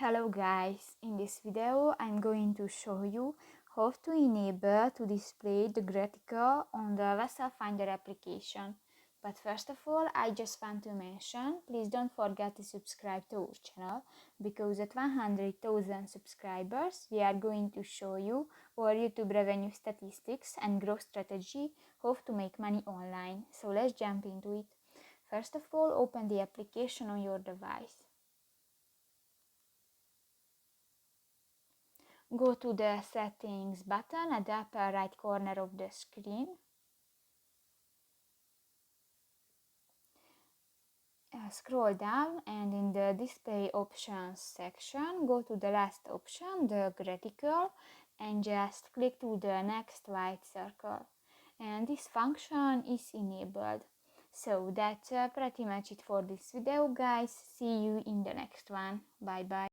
Hello guys, in this video I'm going to show you how to enable to display the graticule on the VesselFinder application. But first of all, I just want to mention, please don't forget to subscribe to our channel, because at 100,000 subscribers we are going to show you our YouTube revenue statistics and growth strategy, how to make money online. So let's jump into it. First of all, open the application on your device. Go to the settings button at the upper right corner of the screen. Scroll down and in the display options section, go to the last option, the graticule, and just click to the next white circle. And this function is enabled. So that's pretty much it for this video, guys. See you in the next one. Bye bye.